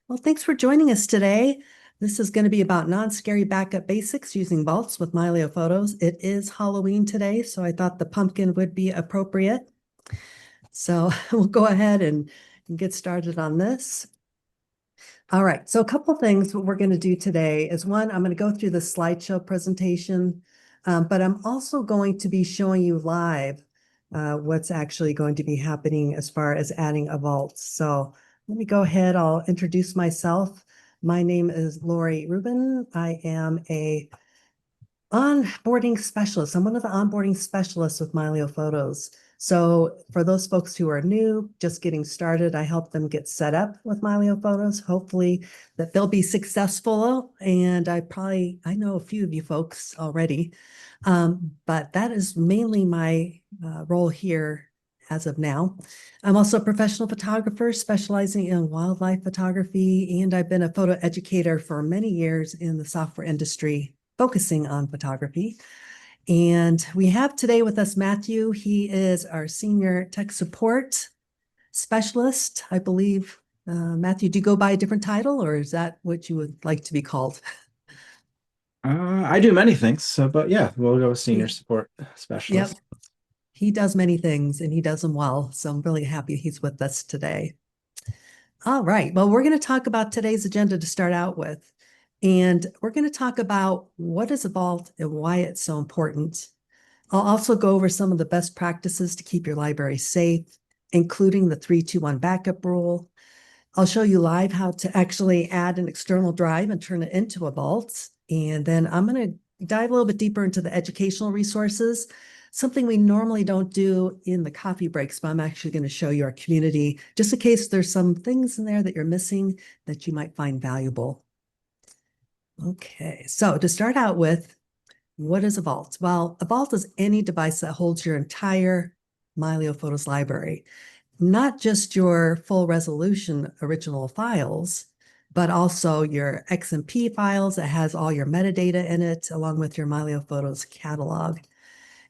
Well, thanks for joining us today. This is going to be about non-scary backup basics using vaults with Mylio Photos. It is Halloween today, so I thought the pumpkin would be appropriate. So we'll go ahead and get started on this. All right, so a couple things what we're going to do today is one, I'm going to go through the slideshow presentation, but I'm also going to be showing you live what's actually going to be happening as far as adding a vault. So let me go ahead, I'll introduce myself. My name is Laurie Rubin. I am a onboarding specialist. I'm one of the onboarding specialists with Mylio Photos. So for those folks who are new, just getting started, I help them get set up with Mylio Photos. Hopefully that they'll be successful. And I know a few of you folks already, but that is mainly my role here as of now. I'm also a professional photographer specializing in wildlife photography, and I've been a photo educator for many years in the software industry, focusing on photography. And we have today with us Matthew. He is our senior tech support specialist, I believe. Matthew, do you go by a different title, or is that what you would like to be called? I do many things, but yeah, we'll go with senior He, support yep, specialist. he does many things and he does them well. So I'm really happy he's with us today. All right. Well, we're going to talk about today's agenda to start out with. And we're going to talk about what is a vault and why it's so important. I'll also go over some of the best practices to keep your library safe, including the 3-2-1 backup rule. I'll show you live how to actually add an external drive and turn it into a vault. And then I'm going to dive a little bit deeper into the educational resources, something we normally don't do in the coffee breaks, but I'm actually going to show you our community, just in case there's some things in there that you're missing that you might find valuable. Okay, so to start out with, what is a vault? Well, a vault is any device that holds your entire Mylio Photos library, not just your full resolution original files, but also your XMP files that has all your metadata in it, along with your Mylio Photos catalog.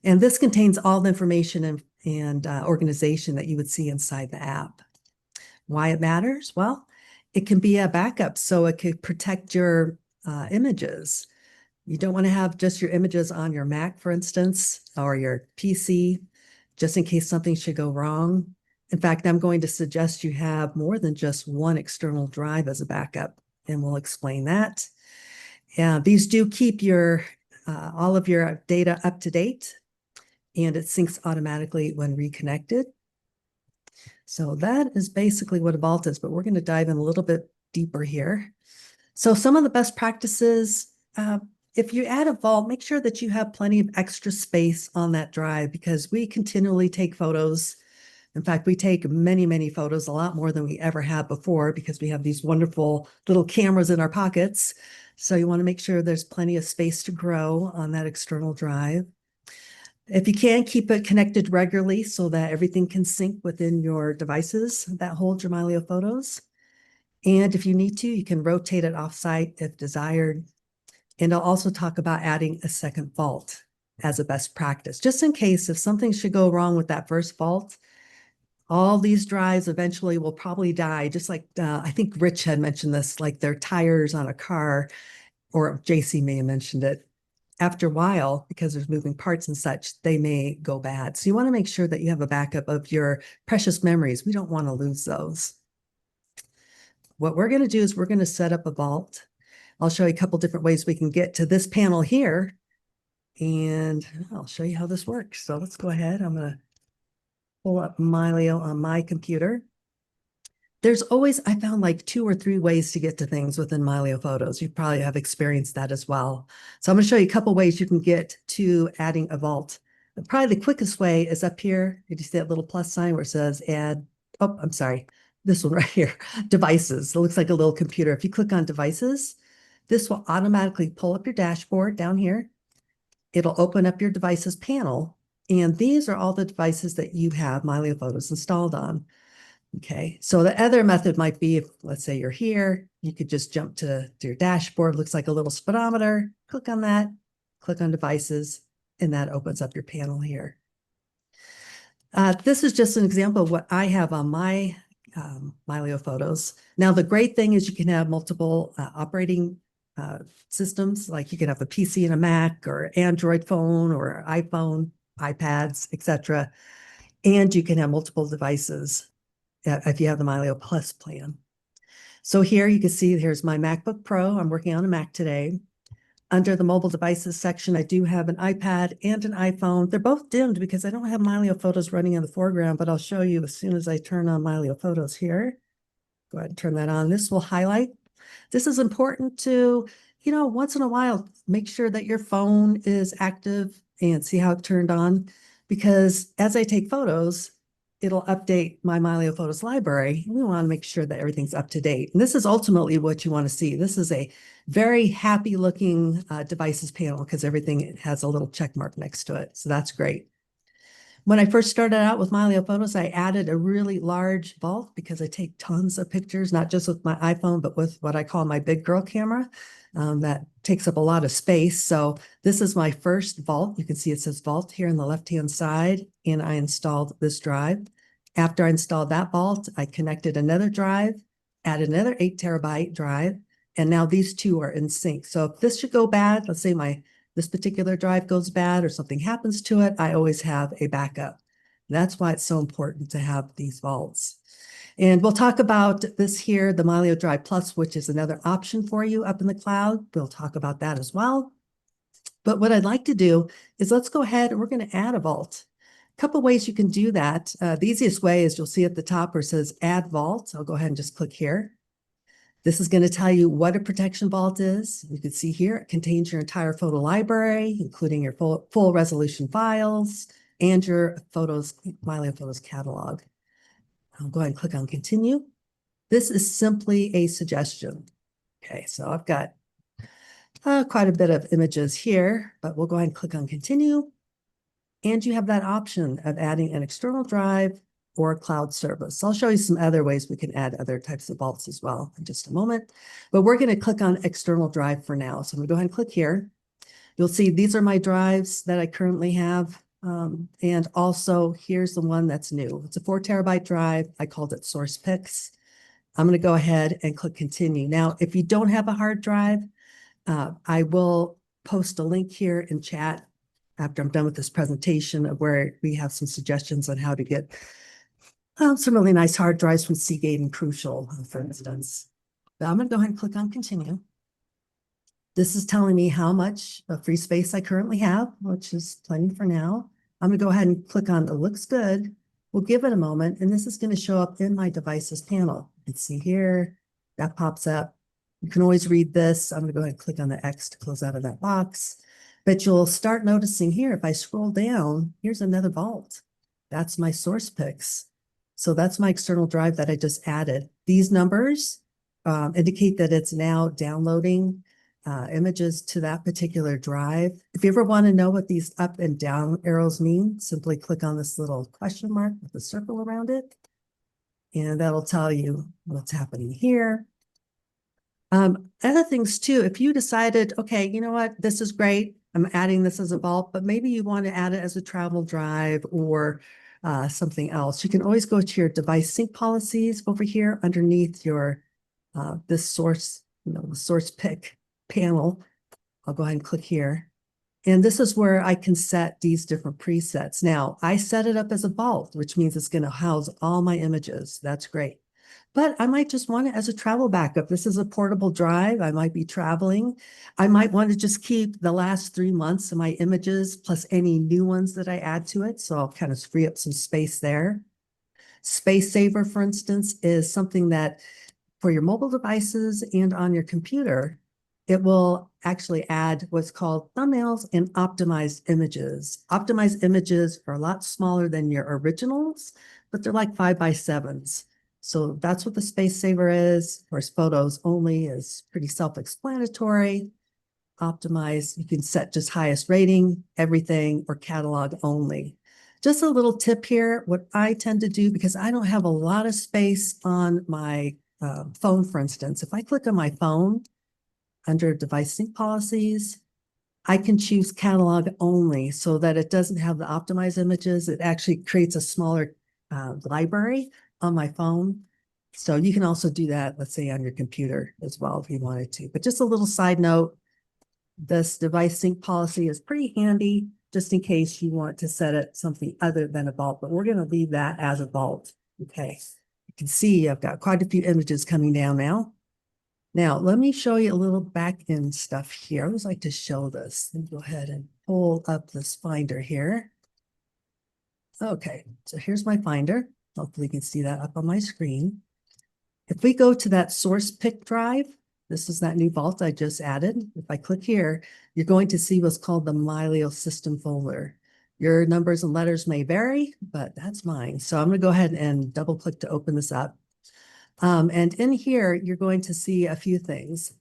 And this contains all the information and organization that you would see inside the app. Why it matters? Well, it can be a backup, so it could protect your images. You don't want to have just your images on your Mac, for instance, or your PC, just in case something should go wrong. In fact, I'm going to suggest you have more than just one external drive as a backup, and we'll explain that. These do keep your all of your data up to date, and it syncs automatically when reconnected. So that is basically what a vault is, but we're going to dive in a little bit deeper here. So some of the best practices, if you add a vault, make sure that you have plenty of extra space on that drive because we continually take photos. In fact, we take many, many photos, a lot more than we ever have before because we have these wonderful little cameras in our pockets. So you want to make sure there's plenty of space to grow on that external drive. If you can, keep it connected regularly so that everything can sync within your devices that hold your Mylio photos. And if you need to, you can rotate it offsite if desired. And I'll also talk about adding a second vault as a best practice, just in case if something should go wrong with that first vault, all these drives eventually will probably die, just like I think Rich had mentioned this, like their tires on a car, or JC may have mentioned it. After a while, because there's moving parts and such, they may go bad. So you want to make sure that you have a backup of your precious memories. We don't want to lose those. What we're going to do is we're going to set up a vault. I'll show you a couple different ways we can get to this panel here, and I'll show you how this works. So let's go ahead. I'm going to pull up Mylio on my computer. There's always, I found like 2 or 3 ways to get to things within Mylio Photos. You probably have experienced that as well. So I'm going to show you a couple ways you can get to adding a vault. Probably the quickest way is up here. You see that little plus sign where it says add, oh, I'm sorry, this one right here, devices. It looks like a little computer. If you click on devices, this will automatically pull up your dashboard down here. It'll open up your devices panel. And these are all the devices that you have Mylio Photos installed on. Okay, so the other method might be, if let's say you're here, you could just jump to your dashboard. Looks like a little speedometer. Click on that, click on devices, and that opens up your panel here. This is just an example of what I have on my Mylio Photos. Now, the great thing is you can have multiple operating systems, like you can have a PC and a Mac or Android phone or iPhone, iPads, etc. And you can have multiple devices if you have the Mylio Plus plan. So here you can see here's my MacBook Pro. I'm working on a Mac today. Under the mobile devices section, I do have an iPad and an iPhone. They're both dimmed because I don't have Mylio Photos running in the foreground, but I'll show you as soon as I turn on Mylio Photos here. Go ahead and turn that on. This will highlight. This is important to, once in a while, make sure that your phone is active and see how it turned on. Because as I take photos, it'll update my Mylio Photos library. We want to make sure that everything's up to date. And this is ultimately what you want to see. This is a very happy looking devices panel because everything has a little check mark next to it. So that's great. When I first started out with Mylio Photos, I added a really large vault because I take tons of pictures, not just with my iPhone, but with what I call my big girl camera. That takes up a lot of space. So this is my first vault. You can see it says vault here on the left-hand side, and I installed this drive. After I installed that vault, I connected another drive, added another 8 terabyte drive, and now these two are in sync. So if this should go bad, let's say this particular drive goes bad or something happens to it, I always have a backup. That's why it's so important to have these vaults. And we'll talk about this here, the Mylio Drive Plus, which is another option for you up in the cloud. We'll talk about that as well. But what I'd like to do is let's go ahead and we're going to add a vault. A couple ways you can do that. The easiest way is you'll see at the top where it says Add Vault. I'll go ahead and just click here. This is going to tell you what a protection vault is. You can see here it contains your entire photo library, including your full resolution files and your Mylio Photos catalog. I'll go ahead and click on continue. This is simply a suggestion. Okay, so I've got quite a bit of images here, but we'll go ahead and click on continue. And you have that option of adding an external drive or a cloud service. I'll show you some other ways we can add other types of vaults as well in just a moment. But we're going to click on external drive for now. So I'm going to go ahead and click here. You'll see these are my drives that I currently have. And also here's the one that's new. It's a 4 terabyte drive. I called it Source Pics. I'm going to go ahead and click continue. Now, if you don't have a hard drive, I will post a link here in chat after I'm done with this presentation of where we have some suggestions on how to get some really nice hard drives from Seagate and Crucial, for instance. But I'm going to go ahead and click on continue. This is telling me how much free space I currently have, which is plenty for now. I'm going to go ahead and click on it looks good. We'll give it a moment, and this is going to show up in my devices panel. You can see here, that pops up. You can always read this. I'm going to go ahead and click on the X to close out of that box. But you'll start noticing here, if I scroll down, here's another vault. That's my source pics. So that's my external drive that I just added. These numbers indicate that it's now downloading images to that particular drive. If you ever want to know what these up and down arrows mean, simply click on this little question mark with a circle around it. And that'll tell you what's happening here. Other things too, if you decided, okay, you know what, this is great. I'm adding this as a vault, but maybe you want to add it as a travel drive or something else. You can always go to your device sync policies over here underneath your this source, the source pick panel. I'll go ahead and click here. And this is where I can set these different presets. Now, I set it up as a vault, which means it's going to house all my images. That's great. But I might just want it as a travel backup. This is a portable drive. I might be traveling. I might want to just keep the last 3 months of my images plus any new ones that I add to it. So I'll kind of free up some space there. Space Saver, for instance, is something that for your mobile devices and on your computer, it will actually add what's called thumbnails and optimized images. Optimized images are a lot smaller than your originals, but they're like 5x7s. So that's what the Space Saver is. Of course, photos only is pretty self-explanatory. Optimize, you can set just highest rating, everything, or catalog only. Just a little tip here, what I tend to do, because I don't have a lot of space on my phone, for instance, if I click on my phone under device sync policies, I can choose catalog only so that it doesn't have the optimized images. It actually creates a smaller library on my phone. So you can also do that, let's say on your computer as well if you wanted to. But just a little side note, this device sync policy is pretty handy just in case you want to set it something other than a vault, but we're going to leave that as a vault. Okay. You can see I've got quite a few images coming down now. Now, let me show you a little back end stuff here. I always like to show this. Let me go ahead and pull up this Finder here. Okay, so here's my Finder. Hopefully you can see that up on my screen. If we go to that source pick drive, this is that new vault I just added. If I click here, you're going to see what's called the Mylio system folder. Your numbers and letters may vary, but that's mine. So I'm going to go ahead and double click to open this up. And in here, you're going to see a few things.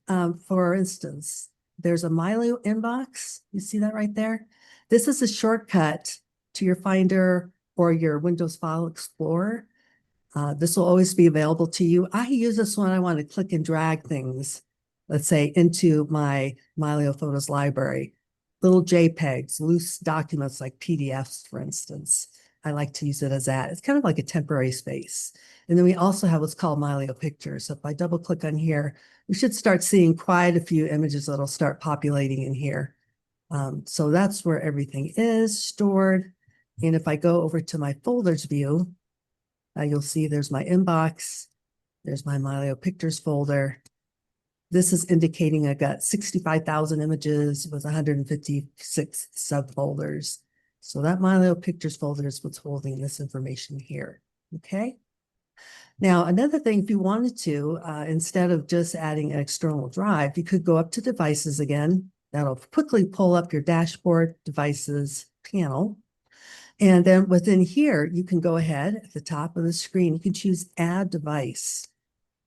For instance, there's a Mylio inbox. You see that right there? This is a shortcut to your Finder or your Windows File Explorer. This will always be available to you. I use this when I want to click and drag things, let's say, into my Mylio Photos library. Little JPEGs, loose documents like PDFs, for instance. I like to use it as that. It's kind of like a temporary space. And then we also have what's called Mylio Pictures. So if I double click on here, we should start seeing quite a few images that'll start populating in here. So that's where everything is stored. And if I go over to my folders view, you'll see there's my inbox. There's my Mylio Pictures folder. This is indicating I got 65,000 images with 156 subfolders. So that Mylio Pictures folder is what's holding this information here. Okay. Now, another thing, if you wanted to, instead of just adding an external drive, you could go up to devices again. That'll quickly pull up your dashboard devices panel. And then within here, you can go ahead at the top of the screen, you can choose add device.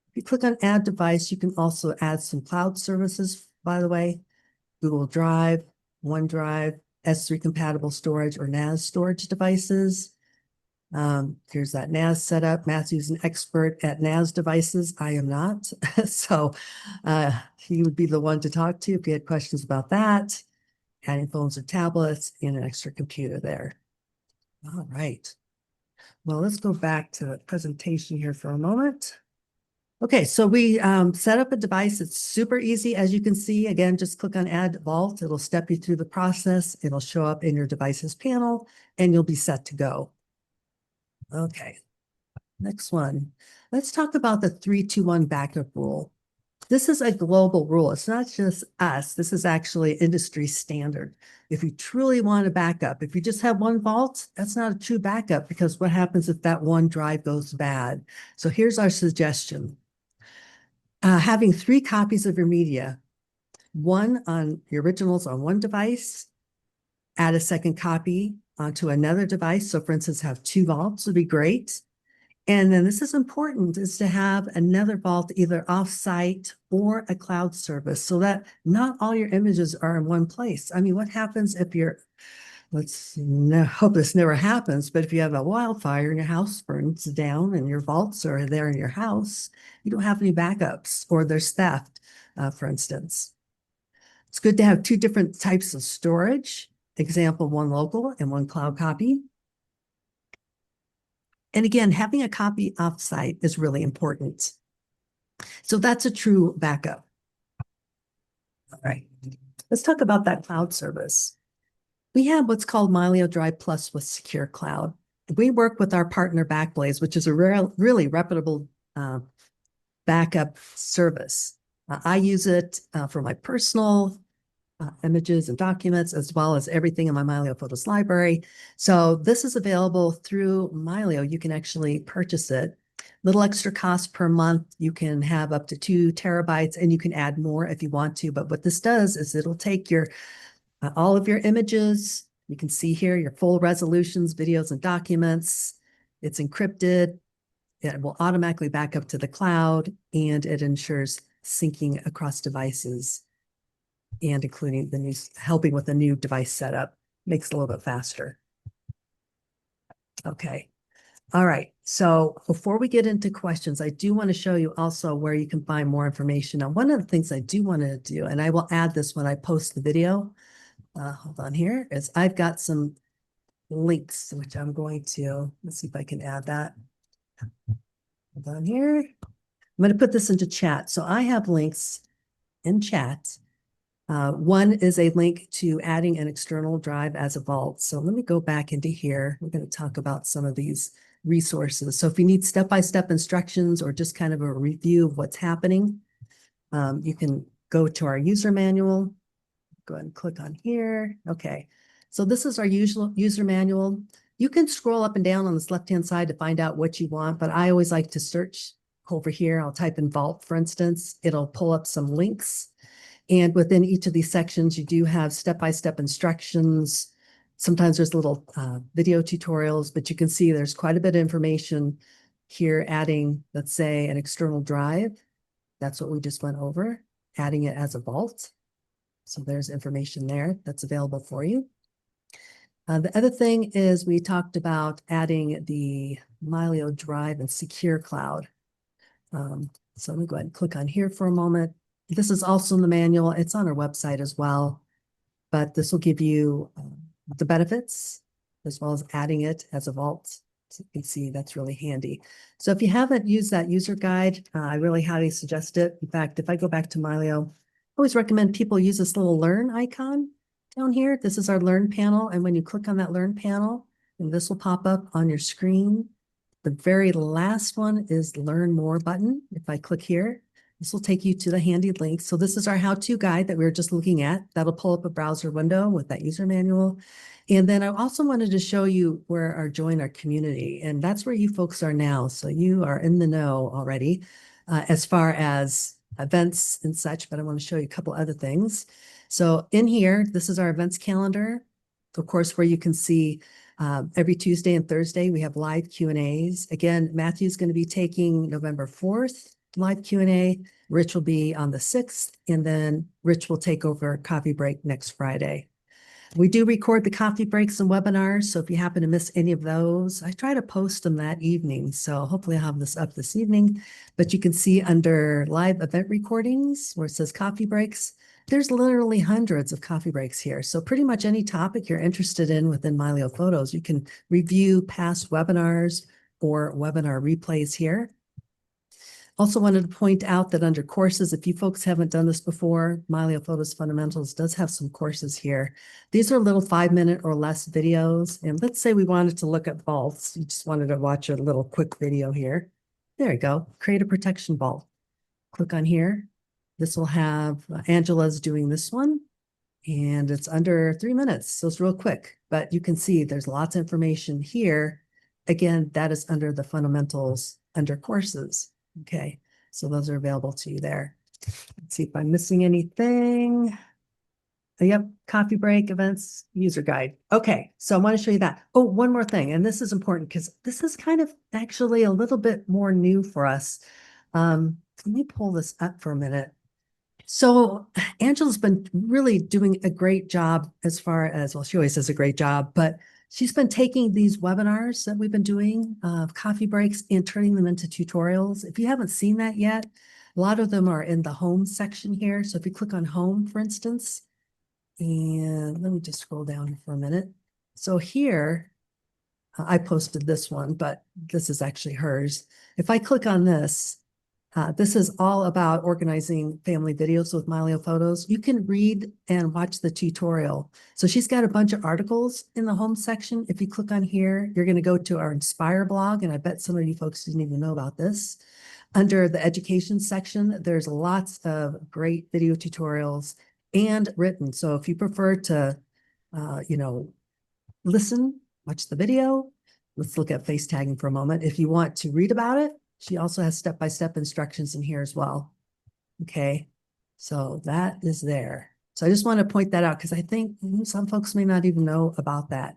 If you click on add device, you can also add some cloud services, by the way, Google Drive, OneDrive, S3 compatible storage or NAS storage devices. Here's that NAS setup. Matthew's an expert at NAS devices. I am not. So he would be the one to talk to if you had questions about that. Adding phones or tablets and an extra computer there. All right. Well, let's go back to the presentation here for a moment. Okay, so we set up a device. It's super easy. As you can see, again, just click on Add Vault. It'll step you through the process. It'll show up in your devices panel, and you'll be set to go. Okay, next one. Let's talk about the 3-2-1 backup rule. This is a global rule. It's not just us. This is actually industry standard. If you truly want a backup, if you just have one vault, that's not a true backup because what happens if that one drive goes bad? So here's our suggestion. Having 3 copies of your media, one on your originals on one device, add a second copy onto another device. So for instance, have 2 vaults would be great. And then this is important, is to have another vault either offsite or a cloud service so that not all your images are in one place. I mean, what happens if you're, hope this never happens, but if you have a wildfire and your house burns down and your vaults are there in your house, you don't have any backups or there's theft, for instance. It's good to have 2 different types of storage. Example, one local and one cloud copy. And again, having a copy offsite is really important. So that's a true backup. All right, let's talk about that cloud service. We have what's called Mylio Drive Plus with Secure Cloud. We work with our partner Backblaze, which is a really reputable backup service. I use it for my personal images and documents, as well as everything in my Mylio Photos library. So this is available through Mylio. You can actually purchase it. Little extra cost per month. You can have up to 2 terabytes and you can add more if you want to. But what this does is it'll take your all of your images. You can see here your full resolutions, videos, and documents. It's encrypted. It will automatically back up to the cloud, and it ensures syncing across devices and including the new, helping with the new device setup. Makes it a little bit faster. Okay. All right. So before we get into questions, I do want to show you also where you can find more information. Now, one of the things I do want to do, and I will add this when I post the video, hold on here, is I've got some links, which I'm going to, let's see if I can add that. Hold on here. I'm going to put this into chat. So I have links in chat. One is a link to adding an external drive as a vault. So let me go back into here. We're going to talk about some of these resources. So if you need step-by-step instructions or just kind of a review of what's happening, you can go to our user manual. Go ahead and click on here. Okay. So this is our usual user manual. You can scroll up and down on this left-hand side to find out what you want, but I always like to search over here. I'll type in Vault, for instance. It'll pull up some links. And within each of these sections, you do have step-by-step instructions. Sometimes there's little video tutorials, but you can see there's quite a bit of information here adding, let's say, an external drive. That's what we just went over, adding it as a vault. So there's information there that's available for you. The other thing is we talked about adding the Mylio Drive and Secure Cloud. So let me go ahead and click on here for a moment. This is also in the manual. It's on our website as well, but this will give you the benefits as well as adding it as a vault. So you can see that's really handy. So if you haven't used that user guide, I really highly suggest it. In fact, if I go back to Mylio, I always recommend people use this little learn icon down here. This is our learn panel. And when you click on that learn panel, and this will pop up on your screen. The very last one is learn more button. If I click here, this will take you to the handy link. So this is our how-to guide that we were just looking at. That'll pull up a browser window with that user manual. And then I also wanted to show you where our join our community. And that's where you folks are now. So you are in the know already as far as events and such, but I want to show you a couple other things. So in here, this is our events calendar, of course, where you can see every Tuesday and Thursday, we have live Q&As. Again, Matthew's going to be taking November 4th live Q&A. Rich will be on the 6th, and then Rich will take over coffee break next Friday. We do record the coffee breaks and webinars, so if you happen to miss any of those, I try to post them that evening. So hopefully I'll have this up this evening. But you can see under live event recordings where it says coffee breaks, there's literally hundreds of coffee breaks here. So pretty much any topic you're interested in within Mylio Photos, you can review past webinars or webinar replays here. Also wanted to point out that under courses, if you folks haven't done this before, Mylio Photos Fundamentals does have some courses here. These are little 5-minute or less videos. And let's say we wanted to look at vaults. You just wanted to watch a little quick video here. There you go. Create a protection vault. Click on here. This will have Angela's doing this one. And it's under 3 minutes. So it's real quick. But you can see there's lots of information here. Again, that is under the fundamentals under courses. Okay, so those are available to you there. Let's see if I'm missing anything. Yep, coffee break, events, user guide. Okay, so I want to show you that. Oh, one more thing, and this is important because this is kind of actually a little bit more new for us. Let me pull this up for a minute. So Angela's been really doing a great job as far as, well, she always does a great job, but she's been taking these webinars that we've been doing, coffee breaks, and turning them into tutorials. If you haven't seen that yet, a lot of them are in the home section here. So if you click on home, for instance, and let me just scroll down for a minute. So here, I posted this one, but this is actually hers. If I click on this, this is all about organizing family videos with Mylio Photos. You can read and watch the tutorial. So she's got a bunch of articles in the home section. If you click on here, you're going to go to our Inspire blog, and I bet some of you folks didn't even know about this. Under the education section, there's lots of great video tutorials and written. So if you prefer to, listen, watch the video. Let's look at face tagging for a moment. If you want to read about it, she also has step-by-step instructions in here as well. Okay, so that is there. So I just want to point that out because I think some folks may not even know about that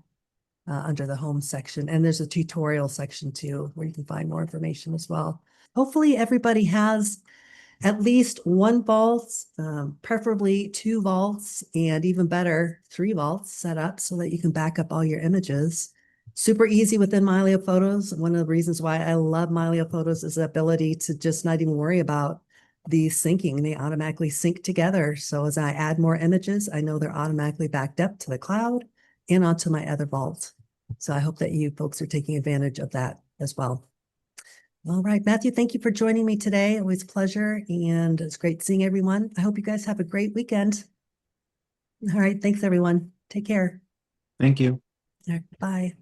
under the home section. And there's a tutorial section too, where you can find more information as well. Hopefully everybody has at least one vault, preferably 2 vaults, and even better, 3 vaults set up so that you can back up all your images. Super easy within Mylio Photos. One of the reasons why I love Mylio Photos is the ability to just not even worry about the syncing. They automatically sync together. So as I add more images, I know they're automatically backed up to the cloud and onto my other vault. So I hope that you folks are taking advantage of that as well. All right, Matthew, thank you for joining me today. Always a pleasure, and it's great seeing everyone. I hope you guys have a great weekend. All right, thanks everyone. Take care. Thank you. All right, bye.